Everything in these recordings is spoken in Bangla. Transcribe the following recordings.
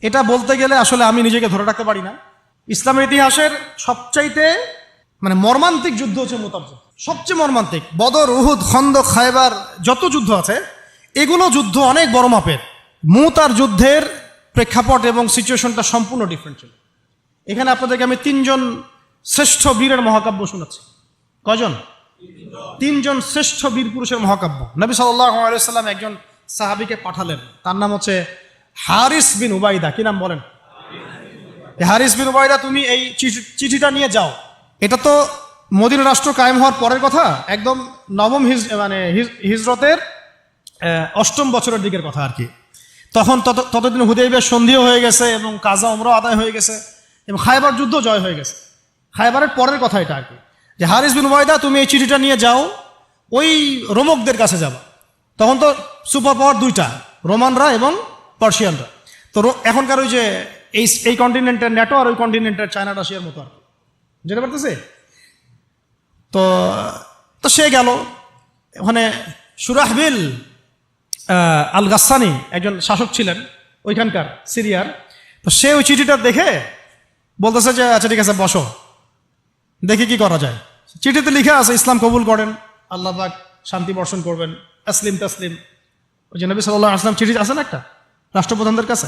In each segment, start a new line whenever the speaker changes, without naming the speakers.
এটা বলতে গেলে আসলে আমি নিজেকে ধরে রাখতে পারি না। ইসলামের ইতিহাসের সবচাইতে মর্মান্তিক যুদ্ধ হচ্ছে মুতার যুদ্ধ, সবচেয়ে মর্মান্তিক। বদর, উহুদ, খন্দক, খায়বার যত যুদ্ধ আছে এগুলো যুদ্ধ অনেক বড় মাপের। মুতার যুদ্ধের প্রেক্ষাপট এবং সিচুয়েশনটা সম্পূর্ণ ডিফারেন্ট ছিল। এখানে আপনাদেরকে আমি 3 জন শ্রেষ্ঠ বীরের মহাকাব্য শোনাচ্ছি। কয়জন? 3 জন শ্রেষ্ঠ বীর পুরুষের মহাকাব্য। নবী সাল্লাল্লাহু আলাইহি ওয়াসাল্লাম একজন সাহাবীকে পাঠালেন, তার নাম হচ্ছে হারিস বিন উবাইদা। কি নাম বলেন? হারিস বিন উবাইদা, তুমি এই চিঠিটা নিয়ে যাও। এটা তো মদিনা রাষ্ট্র কায়েম হওয়ার পরের কথা, একদম নবম হিজরতের 8ম বছরের দিকের কথা আর কি। তখন ততদিন হুদাইবিয়ার সন্ধিও হয়ে গেছে এবং কাজা উমরা আদায় হয়ে গেছে এবং খায়বার যুদ্ধ জয় হয়ে গেছে। খায়বারের পরের কথা এটা আর কি, যে হারিস বিন উবাইদা তুমি এই চিঠিটা নিয়ে যাও, ওই রোমকদের কাছে যাবা। তখন তো সুপার পাওয়ার 2টা, রোমানরা এবং পার্সিয়ানরা। তো এখনকার ওই যে এই কন্টিনেন্টের ন্যাটো আর ওই কন্টিনেন্টের চায়না রাশিয়ার মতো আর কি, যেতে পারতেছে। তো সে গেল ওখানে। সুরাহবিল আল গাসসানি একজন শাসক ছিলেন ওইখানকার সিরিয়ার। তো সে ওই চিঠিটা দেখে বলতেছে যে আচ্ছা ঠিক আছে, বসো, দেখি কি করা যায়। চিঠিতে লিখে আছে ইসলাম কবুল করেন, আল্লাহ পাক শান্তি বর্ষণ করবেন, আসলিম তাসলিম। ওই যে নবী সাল্লাল্লাহু আলাইহি ওয়াসাল্লাম চিঠি আছে না একটা রাষ্ট্রপ্রধানদের কাছে,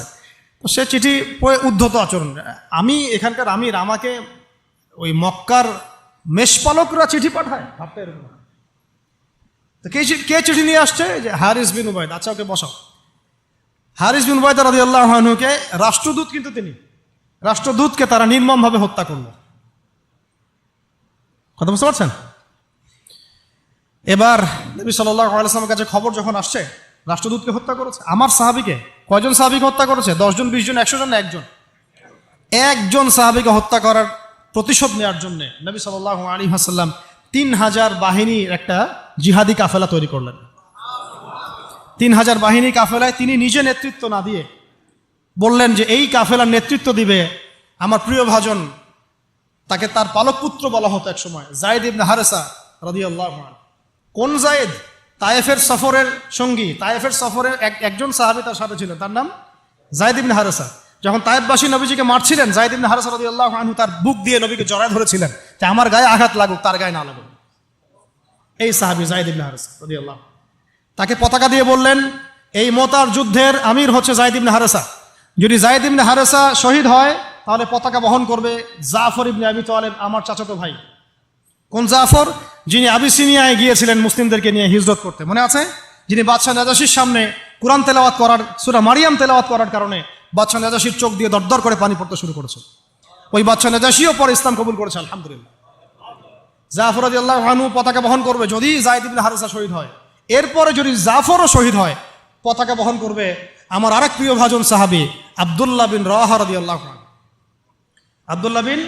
তো সে চিঠি পড়ে উদ্ধত আচরণ। আমি এখানকার আমির, আমাকে ওই মক্কার মেষপালকরা চিঠি পাঠায়, ভাবতে এরকম। তো কে চিঠি নিয়ে আসছে? যে হারিস বিন উবাইদা। আচ্ছা ওকে বসাও। হারিস বিন উবাইদা রাদিয়াল্লাহু আনহুকে, রাষ্ট্রদূত কিন্তু তিনি, রাষ্ট্রদূতকে তারা নির্মমভাবে হত্যা করল। কথা বুঝতে পারছেন? এবার নবী সাল্লাল্লাহু আলাইহি ওয়াসাল্লামের কাছে খবর যখন আসছে রাষ্ট্রদূতকে হত্যা করেছে। আমার সাহাবীকে, কয়জন সাহাবীকে হত্যা করেছে? 10 জন, 20 জন, 100 জন না একজন সাহাবীকে হত্যা করার প্রতিশোধ নেওয়ার জন্য নবী সাল্লাল্লাহু আলাইহি ওয়াসাল্লাম 3000 বাহিনীর একটা জিহাদি কাফেলা তৈরি করলেন। 3000 বাহিনী কাফেলায় তিনি নিজে নেতৃত্ব না দিয়ে বললেন যে এই কাফেলার নেতৃত্ব দিবে আমার প্রিয় ভাজন, তাকে তার পালক পুত্র বলা হতো এক সময়, যায়েদ ইবনে হারেসা রাদিয়াল্লাহু আনহু। কোন যায়েদ? তায়েফের সফরের সঙ্গী, তায়েফের সফরে একজন সাহাবী তার সাথে ছিল, তার নাম যায়েদ ইবনে হারেসা। যখন তায়েফবাসী নবীজিকে মারছিলেন, যায়েদ ইবনে হারেসা রাদিয়াল্লাহু আনহু তার বুক দিয়ে নবীকে জড়ায় ধরেছিলেন যে আমার গায়ে আঘাত লাগুক, তার গায়ে না লাগুক। এই সাহাবী যায়েদ ইবনে হারেসা রাদিয়াল্লাহু, তাকে পতাকা দিয়ে বললেন এই মোতার যুদ্ধের আমির হচ্ছে যায়েদ ইবনে হারেসা। যদি যায়েদ ইবনে হারেসা শহীদ হয় তাহলে পতাকা বহন করবে জাফর ইবনে আবি তালেব, আমার চাচাতো ভাই। কোন জাফর? যিনি আবিসিনিয়ায় গিয়েছিলেন মুসলিমদেরকে নিয়ে হিজরত করতে, মনে আছে? যিনি বাদশাহ নাজাশির সামনে কুরআন তেলাওয়াত করার, সূরা মারিয়াম তেলাওয়াত করার কারণে বাদশাহ নাজাশির চোখ দিয়ে দরদর করে পানি পড়তে শুরু করেছে। ওই বাদশাহ নাজাশিও পরে ইসলাম কবুল করেছে, আলহামদুলিল্লাহ। জাফর রাদিয়াল্লাহু আনহু পতাকা বহন করবে যদি যায়েদ ইবনে হারেসা শহীদ হয়। এরপরে যদি জাফরও শহীদ হয়, পতাকা বহন করবে আমার আরেক প্রিয় ভাজন সাহাবী আব্দুল্লাহ বিন রাওয়াহা রাদিয়াল্লাহু আনহু। আব্দুল্লাহ বিন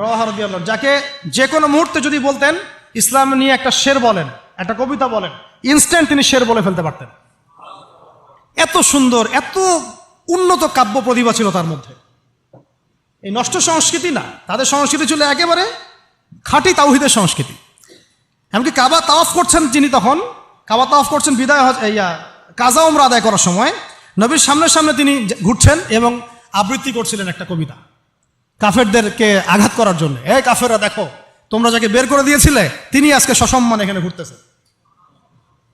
রাওয়াহা রাদিয়াল্লাহু, যাকে যে কোনো মুহূর্তে যদি বলতেন ইসলাম নিয়ে একটা শের বলেন, একটা কবিতা বলেন, ইনস্ট্যান্ট তিনি শের বলে ফেলতে পারতেন। এত সুন্দর, এত উন্নত কাব্য প্রতিভা ছিল তার মধ্যে। এই নষ্ট সংস্কৃতি না, তাদের সংস্কৃতি ছিল একেবারে খাঁটি তাওহীদের সংস্কৃতি। এমনকি কাবা তাওয়াফ করছেন যিনি, তখন কাবা তাওয়াফ করছেন বিদায় কাজা উমরা আদায় করার সময় নবীর সামনে সামনে তিনি ঘুরছেন এবং আবৃত্তি করছিলেন একটা কবিতা কাফেরদেরকে আঘাত করার জন্য। এই কাফেররা দেখো, তোমরা যাকে বের করে দিয়েছিলে তিনি আজকে সসম্মানে এখানে ঘুরতেছে।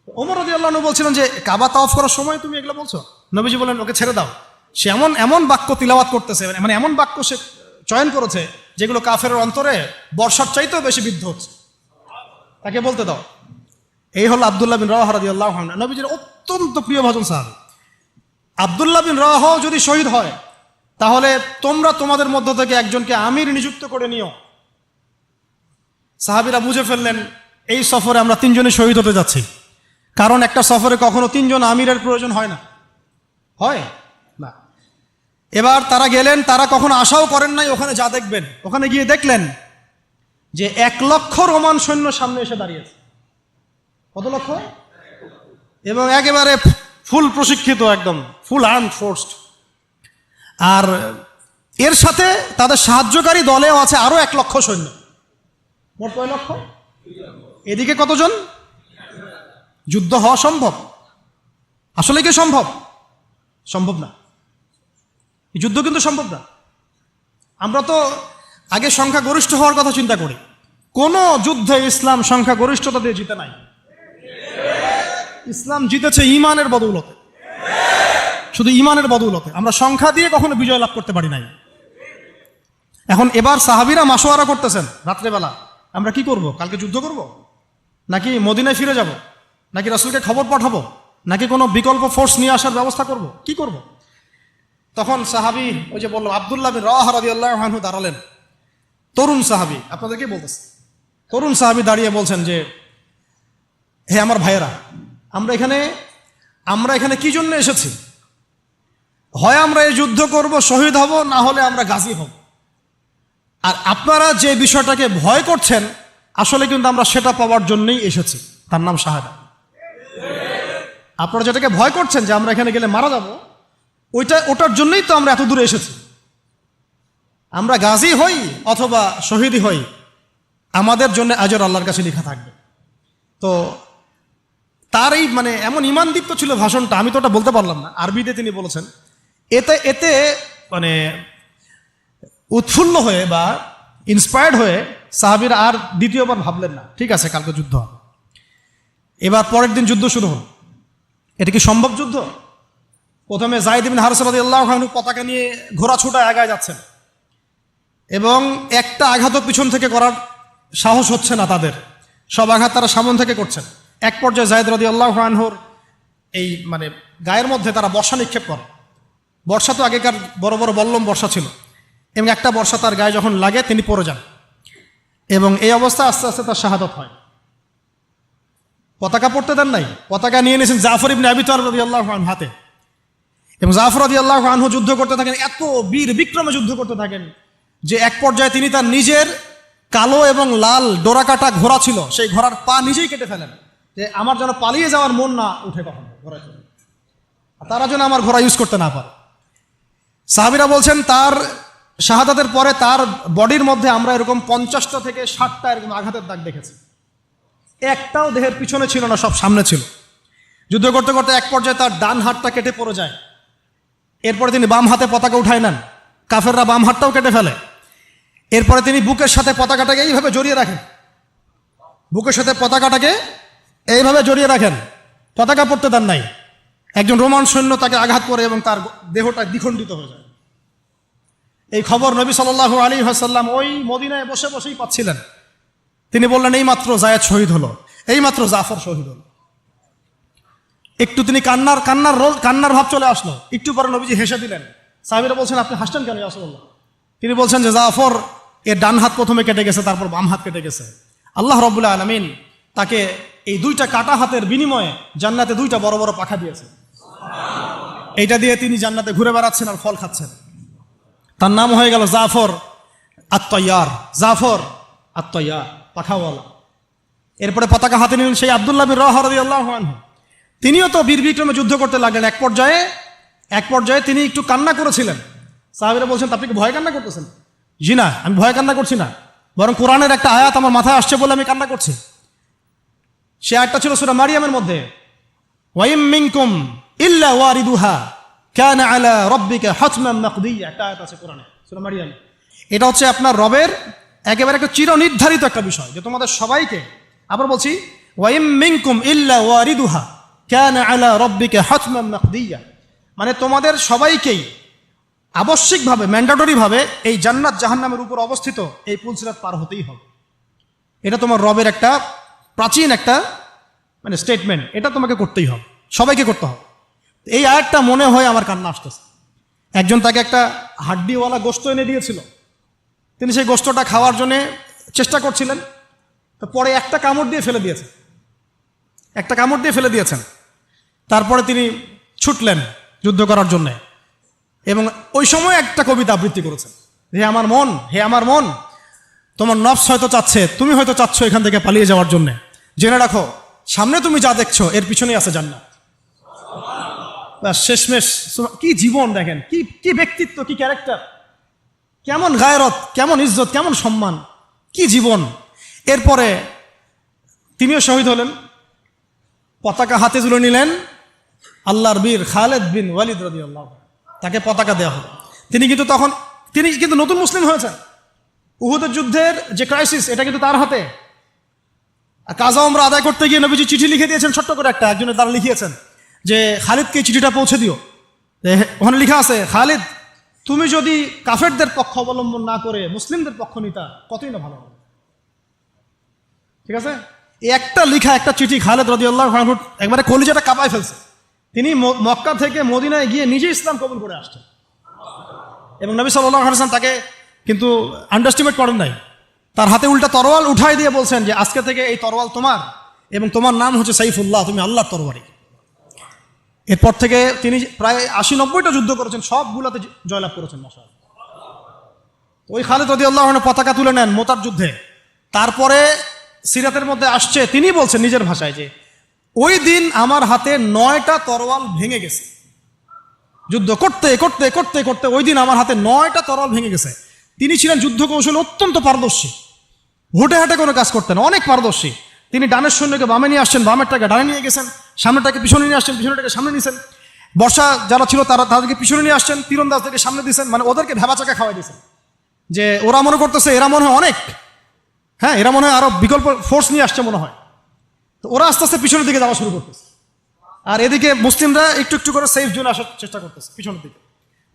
ওমর রাদিয়াল্লাহু আনহু বলছিলেন যে কাবা তাওয়াফ করার সময় তুমি এগুলো বলছো? নবীজি বলেন ওকে ছেড়ে দাও, সে এমন বাক্য তিলাওয়াত করতেছে, এমন বাক্য সে চয়ন করেছে যেগুলো কাফেরের অন্তরে বর্ষার চাইতেও বেশি বিদ্ধ হচ্ছে, তাকে বলতে দাও। এই হলো আব্দুল্লাহ বিন রাওয়াহা রাদিয়াল্লাহু আনহু, নবীজির অত্যন্ত প্রিয় ভাজন সাহাবী। আব্দুল্লাহ বিন রাওয়াহা যদি শহীদ হয় তাহলে তোমরা তোমাদের মধ্য থেকে একজনকে আমির নিযুক্ত করে নিও। সাহাবীরা বুঝে ফেললেন এই সফরে আমরা 3 জনই শহীদ হতে যাচ্ছি, কারণ একটা সফরে কখনো 3 জন আমিরের প্রয়োজন হয় না, হয় না। এবার তারা গেলেন, তারা কখনো আশাও করেন নাই ওখানে যা দেখবেন। ওখানে গিয়ে দেখলেন যে 1 লক্ষ রোমান সৈন্য সামনে এসে দাঁড়িয়েছে। কত লক্ষ? এবং একেবারে ফুল প্রশিক্ষিত, একদম ফুল আর্মড ফোর্সড। আর এর সাথে তাদের সাহায্যকারী দলেও আছে আরো 1 লক্ষ সৈন্য। মোট কয় লক্ষ? এদিকে কতজন? যুদ্ধ হওয়া সম্ভব? আসলে কি সম্ভব? সম্ভব না। এই যুদ্ধ কিন্তু সম্ভব না। আমরা তো আগে সংখ্যাগরিষ্ঠ হওয়ার কথা চিন্তা করি। কোন যুদ্ধে ইসলাম সংখ্যাগরিষ্ঠতা দিয়ে জিতে নাই। ইসলাম জিতেছে ইমানের বদৌলতে, শুধু ইমানের বদৌলতে। আমরা সংখ্যা দিয়ে কখনো বিজয় লাভ করতে পারি নাই। এখন এবার সাহাবীরা মাশওয়ারা করতেছেন রাত্রেবেলা, আমরা কি করব? কালকে যুদ্ধ করব, নাকি মদিনায় ফিরে যাব, নাকি রাসূলকে খবর পাঠাবো, নাকি কোনো বিকল্প ফোর্স নিয়ে আসার ব্যবস্থা করব, কি করব? তখন সাহাবী, ওই যে বললাম আব্দুল্লাহ বিন রাওয়াহা রাদিয়াল্লাহু আনহু দাঁড়ালেন। তরুণ সাহাবী, আপনাদেরকে বলতেছে, তরুণ সাহাবী দাঁড়িয়ে বলছেন যে, হে আমার ভাইয়েরা, আমরা এখানে কি জন্য এসেছি? হয় আমরা এই যুদ্ধ করব, শহীদ হব, না হলে আমরা গাজী হব। আর আপনারা যে বিষয়টাকে ভয় করছেন, আসলে কিন্তু আমরা সেটা পাওয়ার জন্যই এসেছি, তার নাম শাহাদাত। আপনারা যেটাকে ভয় করছেন যে আমরা এখানে গেলে মারা যাব, ওটার জন্যই তো আমরা এত দূরে এসেছি। আমরা গাজী হই অথবা শহীদই হই, আমাদের জন্য আজর আল্লাহর কাছে লেখা থাকবে। তো তার এই মানে এমন ঈমানদীপ্ত ছিল ভাষণটা, আমি তো ওটা বলতে পারলাম না, আরবিতে তিনি বলেছেন। এতে মানে উৎফুল্ল হয়ে বা ইন্সপায়ার্ড হয়ে সাহাবীরা আর দ্বিতীয়বার ভাবলেন না, ঠিক আছে কালকে যুদ্ধ হবে। এবার পরের দিন যুদ্ধ শুরু হল। এটা কি সম্ভব যুদ্ধ? প্রথমে যায়েদ ইবনে হারেসা রাদিয়াল্লাহু আনহু পতাকা নিয়ে ঘোড়া ছুটায় আগায় যাচ্ছেন, এবং একটা আঘাতও পিছন থেকে করার সাহস হচ্ছে না তাদের, সব আঘাত তারা সামন থেকে করছেন। এক পর্যায়ে যায়েদ রাদিয়াল্লাহু আনহুর এই মানে গায়ের মধ্যে তারা বর্ষা নিক্ষেপ করে। বর্ষা তো আগেকার বড় বড় বল্লম বর্ষা ছিল, এবং একটা বর্ষা তার গায়ে যখন লাগে তিনি পড়ে যান, এবং এই অবস্থা আস্তে আস্তে তার শাহাদাত হয়। পতাকা পড়তে দেন নাই, পতাকা নিয়ে নিয়েছেন জাফর ইবনে আবি তালিব রাদিয়াল্লাহু আনহু হাতে, এবং জাফর রাদিয়াল্লাহু আনহু যুদ্ধ করতে থাকেন, এত বীর বিক্রমে যুদ্ধ করতে থাকেন যে এক পর্যায়ে তিনি তার নিজের কালো এবং লাল ডোরাকাটা ঘোড়া ছিল, সেই ঘোড়ার পা নিজেই কেটে ফেলেন, যে আমার যেন পালিয়ে যাওয়ার মন না উঠে কখনো ঘোড়া চলে, তারা যেন আমার ঘোড়া ইউজ করতে না পারে। সাহাবীরা বলছেন তার শাহাদাতের পরে তার বডির মধ্যে আমরা এরকম 50টা থেকে 60টা এরকম আঘাতের দাগ দেখেছি। একটাও দেহের পিছনে ছিল না, সব সামনে ছিল। যুদ্ধ করতে করতে এক পর্যায়ে তার ডান হাতটা কেটে পড়ে যায়। এরপরে তিনি বাম হাতে পতাকা উঠায় নেন, কাফেররা বাম হাতটাও কেটে ফেলে। এরপরে তিনি বুকের সাথে পতাকাটাকে এইভাবে জড়িয়ে রাখেন, বুকের সাথে পতাকাটাকে এইভাবে জড়িয়ে রাখেন, পতাকা পড়তে দেন নাই। একজন রোমান সৈন্য তাকে আঘাত করে এবং তার দেহটা দ্বিখণ্ডিত হয়ে যায়। এই খবর নবী সাল্লাল্লাহু আলাইহি ওয়াসাল্লাম ওই মদিনায় বসে বসেই পাচ্ছিলেন। তিনি বললেন, এইমাত্র যায়েদ শহীদ হলো, এইমাত্র জাফর শহীদ হলো। একটু তিনি কান্নার ভাব চলে আসলো। একটু পরে নবীজি হেসে দিলেন। সাহাবীরা বলছেন, আপনি হাসছেন কেন ইয়া রাসূলুল্লাহ? তিনি বলছেন যে জাফর এর ডান হাত প্রথমে কেটে গেছে, তারপর বাম হাত কেটে গেছে। আল্লাহ রাব্বুল আলামিন তাকে এই দুইটা কাটা হাতের বিনিময়ে জান্নাতে দুইটা বড় বড় পাখা দিয়েছে। এইটা দিয়ে তিনি জান্নাতে ঘুরে বেড়াচ্ছেন আর ফল খাচ্ছেন। তার নাম হয়ে গেল জাফর আত-তাইয়ার, জাফর আত-তাইয়ার, পাখাওয়ালা। এরপরে পতাকা হাতে নিলেন সেই আব্দুল্লাহ বিন রাওয়াহা রাদিয়াল্লাহু আনহু। তিনিও তো বীর বিক্রমে যুদ্ধ করতে লাগলেন। এক পর্যায়ে তিনি একটু কান্না করেছিলেন। সাহাবীরা বলছেন, আপনি কি ভয় কান্না করতেছেন? জি না, আমি ভয় কান্না করছি না, বরং কোরআনের একটা আয়াত আমার মাথায় আসছে বলে আমি কান্না করছি। সে আয়াতটা ছিল সূরা মারিয়ামের মধ্যে, ওয়াইম মিনকুম ইল্লা ওয়ারিদুহা কানা আলা রাব্বিকা হাতমান মাকদিয়া, একটা আয়াত আছে কোরআনে সূরা মারিয়াম। এটা হচ্ছে আপনার রবের একেবারে একটা চিরনির্ধারিত একটা বিষয়, যে তোমাদের সবাইকে, আবার বলছি, ওয়াইম মিনকুম ইল্লা ওয়ারিদুহা কানা আলা রাব্বিকা হাতমান মাকদিয়া, মানে তোমাদের সবাইকেই আবশ্যিকভাবে, ম্যান্ডেটরিভাবে এই জান্নাত জাহান্নামের উপর অবস্থিত এই পুলসিরাত পার হতেই হবে। এটা তোমার রবের একটা প্রাচীন একটা মানে স্টেটমেন্ট, এটা তোমাকে করতেই হবে, সবাইকে করতে হবে। এই আয়াতটা মনে হয় আমার কান্না আসতেছে। একজন তাকে একটা হাড্ডিওয়ালা গোশত এনে দিয়েছিল, তিনি সেই গোশতটা খাওয়ার জন্য চেষ্টা করছিলেন, তো পরে একটা কামড় দিয়ে ফেলে দিয়েছেন। তারপরে তিনি ছুটলেন যুদ্ধ করার জন্যে, এবং ওই সময় একটা কবিতা আবৃত্তি করেছেন, হে আমার মন, তোমার নফস হয়তো চাচ্ছে, তুমি হয়তো চাচ্ছ এখান থেকে পালিয়ে যাওয়ার জন্য, জেনে রাখো সামনে তুমি যা দেখছো এর পিছনেই আছে জান্নাত। শেষমেশ কি জীবন দেখেন, কি ব্যক্তিত্ব, কি ক্যারেক্টার, কেমন গায়রত, কেমন ইজ্জত, কেমন সম্মান, কি জীবন। এরপরে তিনিও শহীদ হলেন, পতাকা হাতে তুলে নিলেন আল্লাহর বীর খালেদ বিন ওয়ালিদ রাদিয়াল্লাহু, তাকে পতাকা দেওয়া হলো। তিনি কিন্তু নতুন মুসলিম হয়েছেন। উহুদের যুদ্ধের যে ক্রাইসিস, এটা কিন্তু তার হাতে। কাজা ওমরা আদায় করতে গিয়ে নবীজি চিঠি লিখে দিয়েছেন, ছোট্ট করে একজনের দ্বারা লিখিয়েছেন যে খালিদকে চিঠিটা পৌঁছে দিও। ওখানে লিখা আছে, খালিদ তুমি যদি কাফেরদের পক্ষ অবলম্বন না করে মুসলিমদের পক্ষ নিতা কতই না ভালো হবে। ঠিক আছে, এই একটা লিখা একটা চিঠি খালিদ রাদিয়াল্লাহু আনহু একবারে কলিজাটা কাঁপায় ফেলছে। তিনি মক্কা থেকে মদিনায় গিয়ে নিজে ইসলাম কবুল করে আসছেন, এবং নবী সাল্লাল্লাহু আলাইহি ওয়াসাল্লাম তাকে কিন্তু আন্ডারস্টিমেট করেন নাই। তার হাতে উল্টা তরোয়াল উঠাই দিয়ে বলছেন যে আজকে থেকে এই তরোয়াল তোমার, এবং তোমার নাম হচ্ছে সাইফুল্লাহ, তুমি আল্লাহর তরবারি। এরপর থেকে তিনি প্রায় 80-90টা যুদ্ধ করেছেন, সবগুলোতে জয়লাভ করেছেন। মাশাআল্লাহ। ওই খালিদ রাদিয়াল্লাহু আনহু পতাকা তুলে নেন মোতার যুদ্ধে। তারপরে সিরাতের মধ্যে আসছে, তিনি বলছেন নিজের ভাষায় যে ওই দিন আমার হাতে 9টা তরোয়াল ভেঙে গেছে। যুদ্ধ করতে করতে করতে করতে ওই দিন আমার হাতে 9টা তরোয়াল ভেঙে গেছে। তিনি ছিলেন যুদ্ধ কৌশলে অত্যন্ত পারদর্শী, হুটে হাটে কোনো কাজ করতেন, অনেক পারদর্শী। তিনি ডানের সৈন্যকে বামে নিয়ে আসছেন, বামেরটাকে ডানে নিয়ে গেছেন, সামনেটাকে পিছনে নিয়ে আসছেন, পিছনেটাকে সামনে নিয়েছেন। বর্ষা যারা ছিল তাদেরকে পিছনে নিয়ে আসছেন, তীরন্দাজদেরকে সামনে দিয়েছেন, মানে ওদেরকে ভেবাচাকা খাওয়াই দিয়েছেন যে ওরা মনে করতেছে এরা মনে হয় অনেক, হ্যাঁ এরা মনে হয় আরো বিকল্প ফোর্স নিয়ে আসছে মনে হয়। তো ওরা আস্তে আস্তে পিছনের দিকে যাওয়া শুরু করতেছে, আর এদিকে মুসলিমরা একটু একটু করে সেফ জোনে আসার চেষ্টা করতেছে পিছনের দিকে।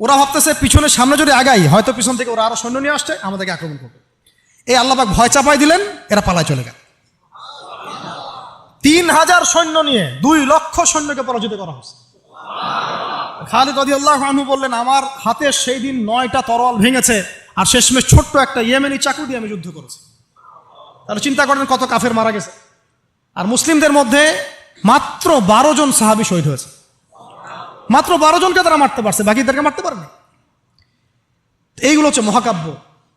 ওরা ভাবতেছে পিছনের সামনে যদি আগাই হয়তো পিছন থেকে ওরা আরো সৈন্য নিয়ে আসছে, আমাদেরকে আক্রমণ করবে। এই আল্লাহ পাক ভয় চাপাই দিলেন, এরা পালায় চলে গেল। 3000 সৈন্য নিয়ে 2 লক্ষ সৈন্যকে পরাজিত করা হয়েছে। খালিদ রাদিয়াল্লাহু আনহু বললেন আমার হাতে সেই দিন 9টা তরোয়াল ভেঙেছে, আর শেষমেশ ছোট্ট একটা ইয়েমেনি চাকু দিয়ে আমি যুদ্ধ করেছি। তাহলে চিন্তা করেন কত কাফের মারা গেছে। আর মুসলিমদের মধ্যে মাত্র 12 জন সাহাবী শহীদ হয়েছে। মাত্র 12 জনকে তারা মারতে পারছে, বাকিদেরকে মারতে পারেনি। এইগুলো হচ্ছে মহাকাব্য,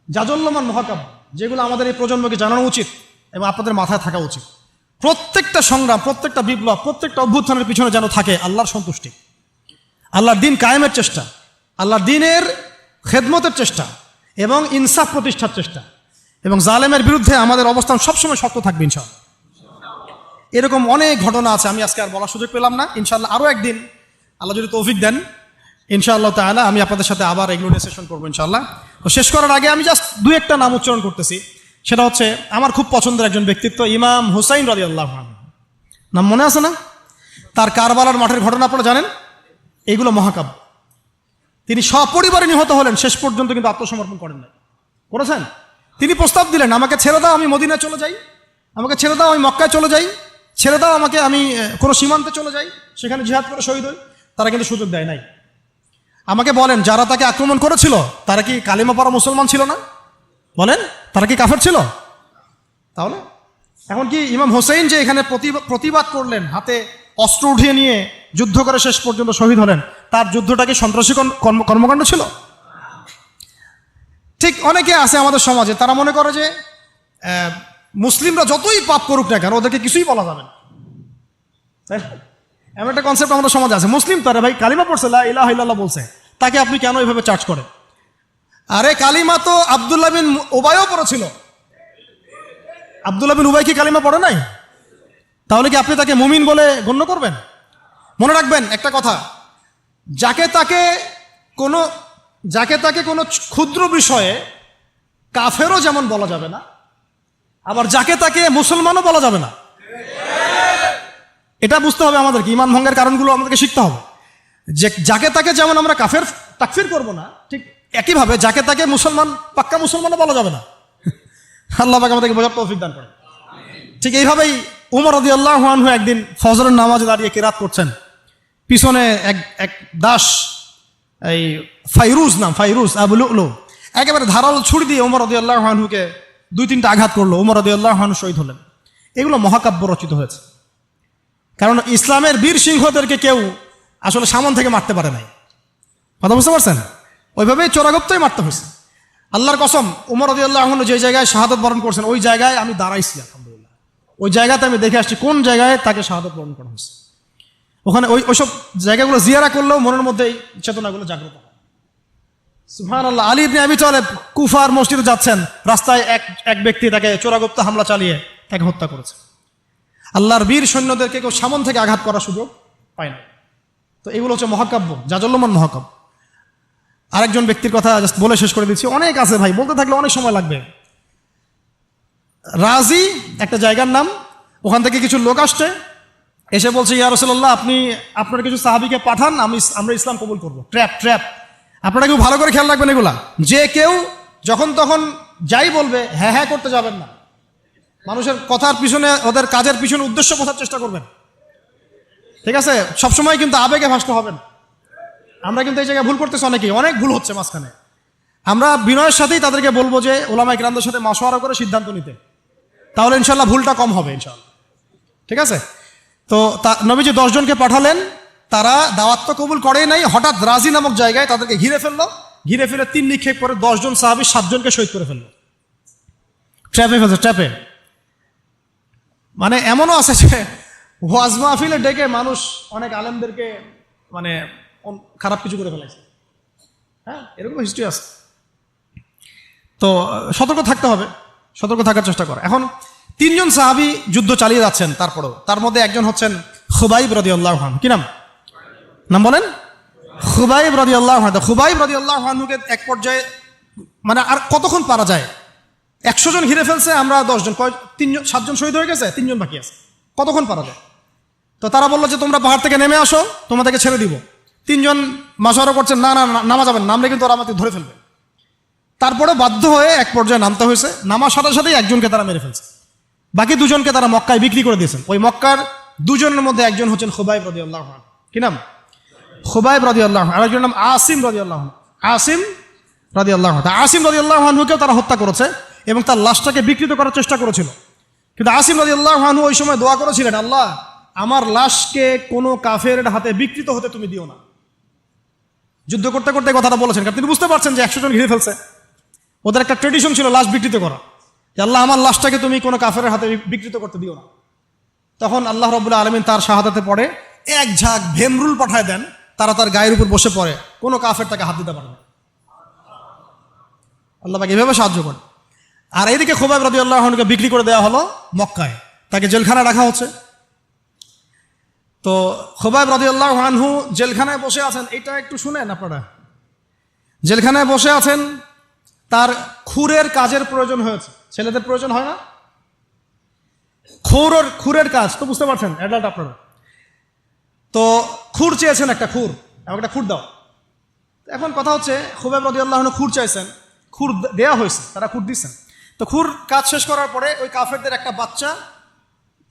জাজল্যমান মহাকাব্য, যেগুলো আমাদের এই প্রজন্মকে জানানো উচিত এবং আপনাদের মাথায় থাকা উচিত। প্রত্যেকটা সংগ্রাম, প্রত্যেকটা বিপ্লব, প্রত্যেকটা অভ্যুত্থানের পিছনে যেন থাকে আল্লাহর সন্তুষ্টি, আল্লাহর দিন কায়েমের চেষ্টা, আল্লাহর দিনের খেদমতের চেষ্টা এবং ইনসাফ প্রতিষ্ঠার চেষ্টা, এবং জালেমের বিরুদ্ধে আমাদের অবস্থান সবসময় শক্ত থাকবে ইনশাআল্লাহ। এরকম অনেক ঘটনা আছে, আমি আজকে আর বলার সুযোগ পেলাম না। ইনশাআল্লাহ আরও একদিন আল্লাহ যদি তৌফিক দেন ইনশাআল্লাহ তাআলা আমি আপনাদের সাথে আবার এগুলো নিয়ে সেশন করবো ইনশাআল্লাহ। তো শেষ করার আগে আমি জাস্ট 2-1টা নাম উচ্চারণ করতেছি। সেটা হচ্ছে আমার খুব পছন্দের একজন ব্যক্তিত্ব, ইমাম হুসাইন রাদিয়াল্লাহু আনহু। নাম মনে আছে না? তার কারবালার মাঠের ঘটনা আপনারা জানেন। এইগুলো মহাকাব্য। তিনি সপরিবারে নিহত হলেন, শেষ পর্যন্ত কিন্তু আত্মসমর্পণ করেন না, করেছেন। তিনি প্রস্তাব দিলেন আমাকে ছেড়ে দাও, আমি মদিনায় চলে যাই, আমাকে ছেড়ে দাও, আমি মক্কায় চলে যাই, ছেড়ে দাও আমাকে, আমি কোনো সীমান্তে চলে যাই, সেখানে জিহাদ করে শহীদ হই। তারা কিন্তু সুযোগ দেয় নাই। আমাকে বলেন যারা তাকে আক্রমণ করেছিল তারা কি কালিমা পড়া মুসলমান ছিল না? বলেন তারা কি কাফের ছিল? তাহলে এখন কি ইমাম হোসেন যে এখানে প্রতিবাদ করলেন, হাতে অস্ত্র উঠিয়ে নিয়ে যুদ্ধ করে শেষ পর্যন্ত শহীদ হলেন, তার যুদ্ধটা কি সন্ত্রাসী কর্মকাণ্ড ছিল? ঠিক অনেকে আছে আমাদের সমাজে, তারা মনে করে যে মুসলিমরা যতই পাপ করুক না কেন ওদেরকে কিছুই বলা যাবে না। এমন একটা কনসেপ্ট আমাদের সমাজে আছে, মুসলিম তো, আরে ভাই কালিমা পড়ছে, লা ইলাহা ইল্লাল্লাহ বলছে, তাকে আপনি কেন এইভাবে চার্জ করেন? আরে কালিমা তো আব্দুল্লাহ বিন উবাইও পড়েছিল। আব্দুল্লাহ বিন উবাই কি কালিমা পড়ে নাই? তাহলে কি আপনি তাকে মুমিন বলে গণ্য করবেন? মনে রাখবেন একটা কথা, যাকে তাকে কোনো ক্ষুদ্র বিষয়ে কাফেরও যেমন বলা যাবে না, আবার যাকে তাকে মুসলমানও বলা যাবে না। এটা বুঝতে হবে আমাদেরকে, ঈমান ভঙ্গের কারণগুলো আমাদেরকে শিখতে হবে। যে যাকে তাকে যেমন আমরা কাফের তাকফির করব না, ঠিক একইভাবে যাকে তাকে মুসলমান, পাক্কা মুসলমানও বলা যাবে না। আল্লাহ পাক আমাদেরকে বোঝার তৌফিক দান করেন। ঠিক এইভাবেই উমর রাদিয়াল্লাহু আনহু একদিন ফজরের নামাজে দাঁড়িয়ে কিরাত করছেন, পিছনে এক দাস, এই ফাইরুজ আবু লুলু, একেবারে ধারালো ছুরি দিয়ে উমর রাদিয়াল্লাহু আনহুকে 2-3টা আঘাত করলো। উমর রাদিয়াল্লাহু আনহু শহীদ হলেন। এগুলো মহাকাব্য রচিত হয়েছে, কারণ ইসলামের বীর সিংহদেরকে কেউ আসলে সামন থেকে মারতে পারে নাই। কথা বুঝতে পারছেন? ওইভাবেই চোরাগুপ্তই মারতে হয়েছে। আল্লাহর কসম, উমর রাদিয়াল্লাহু আনহু যে জায়গায় শাহাদত বরণ করছেন ওই জায়গায় আমি দাঁড়াইছি, আলহামদুলিল্লাহ। ওই জায়গাতে আমি দেখে আসছি কোন জায়গায় তাকে শাহাদত বরণ করা হয়েছে। ওখানে ওইসব জায়গাগুলো জিয়ারা করলেও মনের মধ্যে এই চেতনাগুলো জাগ্রত হয়। সুবহানাল্লাহ। আলী ইবনে আবি তালেব কুফার মসজিদে যাচ্ছেন, রাস্তায় এক ব্যক্তি তাকে চোরাগুপ্ত হামলা চালিয়ে তাকে হত্যা করেছে। আল্লাহর বীর সৈন্যদেরকে কেউ সামন থেকে আঘাত করার সুযোগ পায় না। তো এগুলো হচ্ছে মহাকাব্য, জাজল্যমান মহাকাব্য। আরেকজন ব্যক্তির কথা জাস্ট বলে শেষ করে দিচ্ছি, অনেক আছে ভাই, বলতে থাকলে অনেক সময় লাগবে। রাজি একটা জায়গার নাম, ওখান থেকে কিছু লোক আসছে, এসে বলছে ইয়া রাসূলুল্লাহ আপনি আপনার কিছু সাহাবীকে পাঠান, আমরা ইসলাম কবুল করবো। ট্র্যাপ। আপনারা কেউ ভালো করে খেয়াল রাখবেন এগুলা, যে কেউ যখন তখন যাই বলবে হ্যাঁ হ্যাঁ করতে যাবেন না। মানুষের কথার পিছনে, ওদের কাজের পিছনে উদ্দেশ্য বোঝার চেষ্টা করবেন, ঠিক আছে? সবসময় কিন্তু আবেগে ভাসতে হবে না। আমরা কিন্তু এই জায়গায় ভুল করতেছি, অনেক ভুল হচ্ছে মাঝখানে। আমরা বিনয়ের সাথেই তাদেরকে বলবো যে ওলামায়ে কেরামদের সাথে মাশওয়ারা করে সিদ্ধান্ত নিতে, তাহলে ইনশাল্লাহ ভুলটা কম হবে ইনশাল্লাহ, ঠিক আছে? তো নবীজি 10 জনকে পাঠালেন, তারা দাওয়াত তো কবুল করেই নাই, হঠাৎ রাজি নামক জায়গায় তাদেরকে ঘিরে ফেললো। ঘিরে ফেলে 3 নিক্ষেপ করে 10 জন সাহাবী 7 জনকে শহীদ করে ফেললো। ট্র্যাপে। মানে এমনও আছে যে ওয়াজ মাহফিলে ডেকে মানুষ অনেক আলেমদেরকে মানে খারাপ কিছু করে ফেলেছে। হ্যাঁ, এরকম হিস্ট্রি আছে। তো সতর্ক থাকতে হবে, সতর্ক থাকার চেষ্টা করে। এখন 3 জন সাহাবী যুদ্ধ চালিয়ে যাচ্ছেন, তারপরেও তার মধ্যে একজন হচ্ছেন খুবাইব রাদিয়াল্লাহু আনহু। কি নাম বলেন? খুবাইব রাদিয়াল্লাহু আনহু। খুবাইব রাদিয়াল্লাহু আনহুকে এক পর্যায়ে মানে আর কতক্ষণ পারা যায়, 100 জন ঘিরে ফেলছে, আমরা 10 জন, 7 জন শহীদ হয়ে গেছে, 3 জন বাকি আছে, কতক্ষণ পারা যায়? তো তারা বললো যে তোমরা পাহাড় থেকে নেমে আসো, তোমাদেরকে ছেড়ে দিব। 3 জন মাশওয়ারা করছেন, না নামা যাবেন, নামলে কিন্তু ওরা আমাকে ধরে ফেলবে। তারপরে বাধ্য হয়ে এক পর্যায়ে নামতে হয়েছে। নামার সাথে সাথেই একজনকে তারা মেরে ফেলছে, বাকি 2 জনকে তারা মক্কায় বিক্রি করে দিয়েছেন। ওই মক্কার 2 জনের মধ্যে একজন হচ্ছেন খুবাইব রাদিয়াল্লাহু আনহু। কি নাম? খুবাইব রাদিয়াল্লাহু আনহু। আরেকজনের নাম আসিম রাদিয়াল্লাহু আনহু। আসিম রাদিয়াল্লাহু আনহুকেও তারা হত্যা করেছে এবং তার লাশটাকে বিকৃত করার চেষ্টা করেছিল। কিন্তু আসিম রাদিয়াল্লাহু আনহু ওই সময় দোয়া করেছিলেন, আল্লাহ আমার লাশকে কোনো কাফেরের হাতে বিকৃত হতে তুমি দিও না। যুদ্ধ করতে করতে কথাটা বলেছেন, কারণ তিনি বুঝতে পারছেন যে 100 জন ঘিরে ফেলছে। ওদের একটা ট্রেডিশন ছিল লাশ বিকৃত করা, যে আল্লাহ আমার লাশটাকে তুমি কোনো কাফেরের হাতে বিকৃত করতে দিও না। তখন আল্লাহ রাব্বুল আলামিন তার শাহাদাতে পড়ে এক ঝাঁক ভেমরুল পাঠায় দেন, তারা তার গায়ের উপর বসে পড়ে, কোনো কাফের তাকে হাত দিতে পারে না। আল্লাহ পাক এভাবে সাহায্য করে। আর এইদিকে খুবাইব রাদিয়াল্লাহু আনহুকে বিক্রি করে দেওয়া হলো মক্কায়, তাকে জেলখানায় রাখা হচ্ছে। তো খুবাইব রাদিয়াল্লাহু আনহু জেলখানায় বসে আছেন, এটা একটু শুনেন আপনারা। জেলখানায় বসে আছেন, তার খুরের কাজের প্রয়োজন হয়েছে। ছেলেদের প্রয়োজন হয় না? খুরের কাজ তো বুঝতে পারছেন, অ্যাডাল্ট আপনারা। তো খুর চেয়েছেন, একটা খুর, আমাকে একটা খুর দাও। এখন কথা হচ্ছে খুবাইব রাদিয়াল্লাহু আনহু খুর চাইছেন, খুর দেয়া হয়েছে, তারা খুর দিচ্ছেন। তো খুর কাজ শেষ করার পরে ওই কাফেরদের একটা বাচ্চা,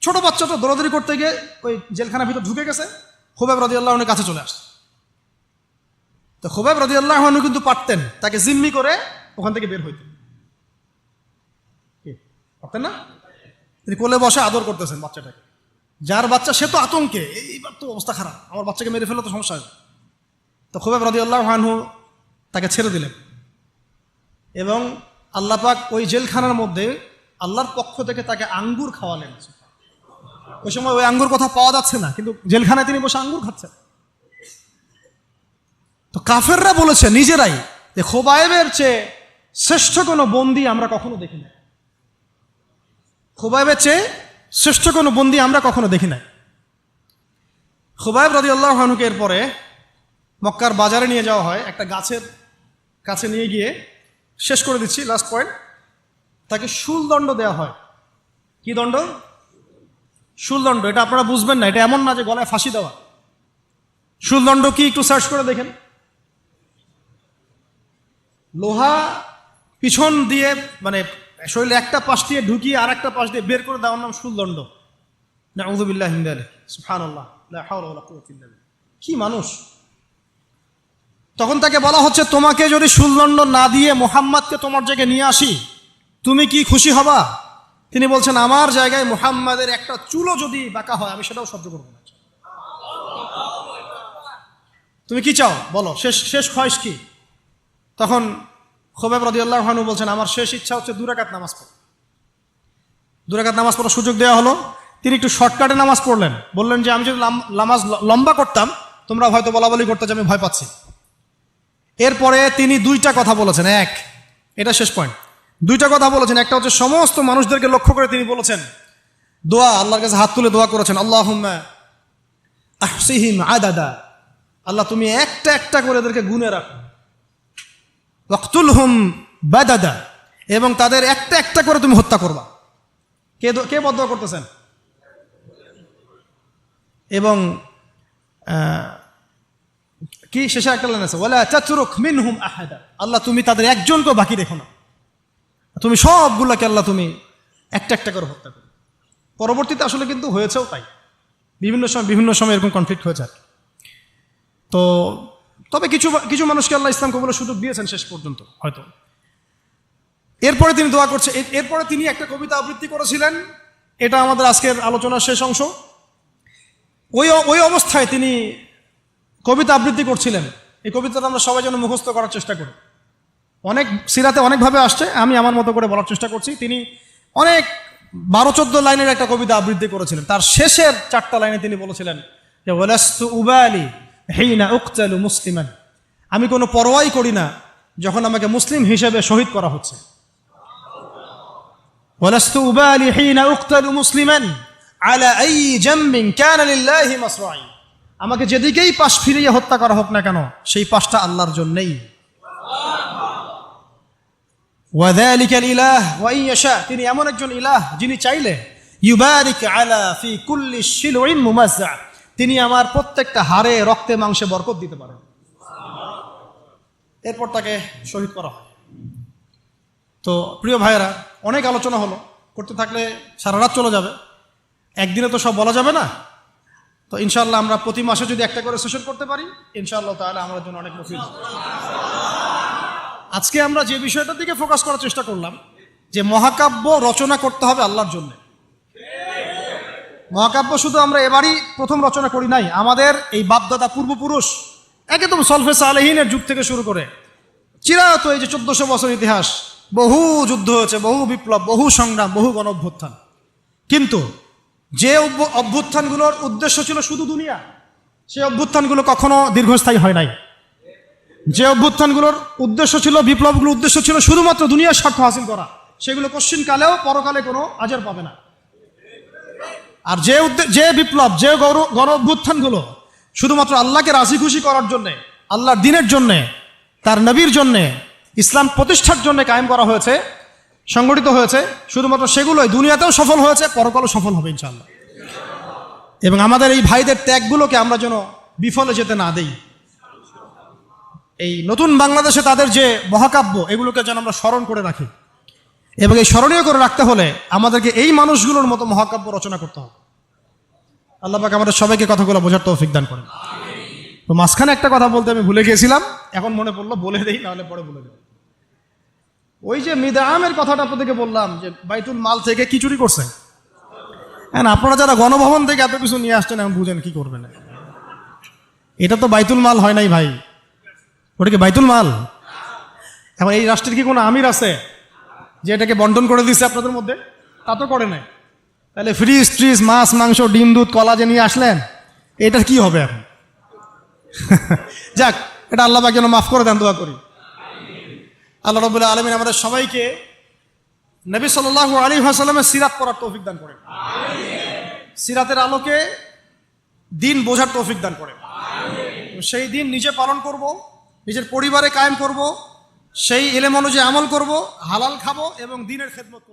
ছোট বাচ্চা, তো দৌড়াদৌড়ি করতে গিয়ে ওই জেলখানার ভিতর ঢুকে গেছে, খুবাইব রাদিয়াল্লাহু আনহুর কাছে চলে আসছে। তো খুবাইব রাদিয়াল্লাহু আনহু কিন্তু পারতেন তাকে জিম্মি করে ওখান থেকে বের হইতেন, পারতেন না? তিনি কোলে বসে আদর করতেছেন বাচ্চাটাকে, যার বাচ্চা সে তো আতঙ্কে, এইবার তো অবস্থা খারাপ, আমার বাচ্চাকে মেরে ফেললে তো সমস্যা হবে। তো খুবাইব রাদিয়াল্লাহু আনহু তাকে ছেড়ে দিলেন এবং আল্লাহ পাক ওই জেলখানার মধ্যে আল্লাহর পক্ষ থেকে তাকে আঙ্গুর খাওয়ালেন। ওই সময় ওই আঙ্গুর কথা পাওয়া যাচ্ছে না, কিন্তু জেলখানায় তিনি বসে আঙ্গুর খাচ্ছেন। তো কাফেররা বলেছে নিজেরাই যে খুবাইবের চেয়ে শ্রেষ্ঠ কোনো বন্দী আমরা কখনো দেখি না, খুবাইবের চেয়ে শ্রেষ্ঠ কোনো বন্দী আমরা কখনো দেখি নাই। খুবাইব রাদিয়াল্লাহু আনহুকে এরপরে মক্কার বাজারে নিয়ে যাওয়া হয়, একটা গাছের কাছে নিয়ে গিয়ে, শেষ করে দিচ্ছি লাস্ট পয়েন্ট, তাকে শুলদণ্ড দেওয়া হয়। কি দণ্ড? শুলদণ্ড। এটা আপনারা বুঝবেন না, এটা এমন না যে গলায় ফাঁসি দেওয়া। শুলদণ্ড কি একটু সার্চ করে দেখেন। লোহা পিছন দিয়ে মানে শরীরে একটা পাশ দিয়ে ঢুকিয়ে আর একটা পাশ দিয়ে বের করে দেওয়ার নাম শুলদণ্ড। নাউযু বিল্লাহি মিন যালিক, সুবহানাল্লাহ, লা হাওলা ওয়ালা কুওয়াতা ইল্লা বিল্লাহ। কি মানুষ! তখন তাকে বলা হচ্ছে, তোমাকে যদি শুলদণ্ড না দিয়ে মুহাম্মাদকে তোমার জায়গায় নিয়ে আসি, তুমি কি খুশি হবা? তিনি বলছেন, আমার জায়গায় মুহাম্মাদের একটা চুলও যদি বাঁকা হয় আমি সেটাও সহ্য করবো না। তুমি কি চাও বলো, শেষ খয়েশ কি? তখন খুবাইব রাদিয়াল্লাহু আনহু বলছেন, আমার শেষ ইচ্ছা হচ্ছে 2 রাকাত নামাজ পড়া। 2 রাকাত নামাজ পড়ার সুযোগ দেওয়া হলো, তিনি একটু শর্টকাটে নামাজ পড়লেন। বললেন যে আমি যদি নামাজ লম্বা করতাম তোমরা হয়তো বলাবলি করতে যে আমি ভয় পাচ্ছি। এরপরে তিনি 2টা কথা বলেছেন। এটা শেষ পয়েন্ট। 2টা কথা বলেছেন। একটা হচ্ছে সমস্ত মানুষদেরকে লক্ষ্য করে তিনি বলেছেন দোয়া, আল্লাহর কাছে হাত তুলে দোয়া করেছেন, আল্লাহুম্মা আহসিহিম আদাদা, আল্লাহ তুমি একটা একটা করে এদেরকে গুনে রাখো। ওয়াকতুলহুম বাদাদা, এবং তাদের একটা একটা করে তুমি হত্যা করবা। কে বদদোয়া করতেছেন? এবং কি শেষে একটা লাইন আছে, ওয়ালা তাতরুক মিনহুম আহাদা, আল্লাহ তুমি তাদের একজনকেও বাকি রেখো না, তুমি সবগুলোকে আল্লাহ তুমি একটা একটা করে হত্যা করো। পরবর্তীতে আসলে কিন্তু হয়েছেও তাই, বিভিন্ন সময় এরকম কনফ্লিক্ট হয়েছে আর কি। তো তবে কিছু মানুষকে আল্লাহ ইসলাম কবুলের সুযোগ দিয়েছেন শেষ পর্যন্ত হয়তো। এরপরে তিনি দোয়া করছে, এরপরে তিনি একটা কবিতা আবৃত্তি করেছিলেন, এটা আমাদের আজকের আলোচনার শেষ অংশ। ওই অবস্থায় তিনি কবিতা আবৃত্তি করছিলেন। এই কবিতাটা আমরা সবাই যেন মুখস্থ করার চেষ্টা করি। অনেক সিরাতে অনেকভাবে আসছে, আমি আমার মতো করে বলার চেষ্টা করছি। তিনি অনেক 12-14 লাইনের একটা কবিতা আবৃত্তি করেছিলেন। তার শেষের 4টা লাইনে তিনি বলেছিলেন যে ওয়ালাস্তু উবালি হিনা উকতালু মুসলিমান, আমি কোনো পরোয়াই করি না যখন আমাকে মুসলিম হিসেবে শহীদ করা হচ্ছে। ওয়ালাস্তু উবালি হিনা উকতালু মুসলিমান আলা আই জামবিন কানা লিল্লাহি মাসরাই, আমাকে যেদিকেই পাশ ফিরিয়ে হত্যা করা হোক না কেন সেই পাশটা আল্লাহর জন্যই। ওয়াযালিকাল ইলাহ ওয়া ইন ইয়াশা, তিনি এমন একজন ইলাহ যিনি চাইলে ইউবারিক আলা ফি কুল্লি শিলউইন মুমাজ্জা, তিনি আমার প্রত্যেকটা হাড়ে রক্তে মাংসে বরকত দিতে পারেন। এরপর তাকে শহীদ করা হয়। তো প্রিয় ভাইয়েরা, অনেক আলোচনা হলো, করতে থাকলে সারা রাত চলে যাবে, একদিনে তো সব বলা যাবে না। তো ইনশাআল্লাহ আমরা প্রতি মাসে যদি একটা করে সেশন করতে পারি, ইনশাআল্লাহ তাআলা আমাদের জন্য অনেক মুফিদ। আজকে আমরা যে বিষয়টার দিকে ফোকাস করার চেষ্টা করলাম যে মহাকাব্য রচনা করতে হবে আল্লাহর জন্য। মহাকাব্য শুধু আমরা এবারই প্রথম রচনা করি নাই, আমাদের এই বাপদাদা পূর্বপুরুষ একদম সলফে সালেহিনের যুগ থেকে শুরু করে চিরায়ত এই যে 1400 বছর ইতিহাস, বহু যুদ্ধ হয়েছে, বহু বিপ্লব, বহু সংগ্রাম, বহু গণ অভ্যুত্থান। কিন্তু যে অভ্যুত্থানগুলোর উদ্দেশ্য ছিল শুধু দুনিয়া, সেই অভ্যুত্থানগুলো কখনো দীর্ঘস্থায়ী হয় নাই। যে অভ্যুত্থানগুলোর উদ্দেশ্য ছিল, বিপ্লবগুলোর উদ্দেশ্য ছিল শুধুমাত্র দুনিয়ার স্বার্থ হাসিল করা, সেগুলো কশ্চিনকালেও পরকালে কোনো আজর পাবে না। আর যে বিপ্লব, যে গণ অভ্যুত্থানগুলো শুধুমাত্র আল্লাহকে রাজি খুশি করার জন্যে, আল্লাহর দ্বীনের জন্যে, তার নবীর জন্যে, ইসলাম প্রতিষ্ঠার জন্য কায়েম করা হয়েছে, সংগঠিত হয়েছে, শুধুমাত্র সেগুলোই দুনিয়াতেও সফল হয়েছে, পরকালও সফল হবে ইনশাআল্লাহ। এবং আমাদের এই ভাইদের ত্যাগগুলোকে আমরা যেন বিফলে যেতে না দেই। এই নতুন বাংলাদেশে তাদের যে মহাকাব্য, এগুলোকে যেন আমরা স্মরণ করে রাখি। এবং এই স্মরণীয় করে রাখতে হলে আমাদেরকে এই মানুষগুলোর মতো মহাকাব্য রচনা করতে হবে। আল্লাহ পাক আমাদের সবাইকে কথাগুলো বোঝার তৌফিক দান করেন। তো মাঝখানে একটা কথা বলতে আমি ভুলে গিয়েছিলাম, এখন মনে পড়লো, বলে দেই, নাহলে পরে ভুলে দেব। ওই যে মিদআমের কথাটা আপনাদেরকে বললাম যে বাইতুল মাল থেকে কি চুরি করছে। হ্যাঁ, আপনারা যারা গণভবন থেকে এত কিছু নিয়ে আসছেন, এখন বুঝেন কি করবেন। এটা তো বাইতুল মাল হয় নাই ভাই, ওটা কি বাইতুল মাল? এখন এই রাষ্ট্রের কি কোনো আমির আছে যে এটাকে বন্টন করে দিচ্ছে আপনাদের মধ্যে? তা তো করে নাই। তাহলে ফ্রিজ ট্রিজ, মাছ মাংস, ডিম দুধ কলা যে নিয়ে আসলেন, এটার কি হবে এখন? যাক, এটা আল্লাহ পাক যেন মাফ করে দেন, দোয়া করি। আল্লাহ রাব্বুল আলামিন আমাদের সবাইকে নবী সাল্লাল্লাহু আলাইহি ওয়াসাল্লামের সিরাত পড়ার তৌফিক দান করেন, সিরাতের আলোকে দিন বোঝার তৌফিক দান করেন। সেই দিন নিজে পালন করব, নিজের পরিবারে কায়েম করব, সেই ইলম অনুযায়ী আমল করব, হালাল খাবো এবং দ্বীনের খেদমত করব।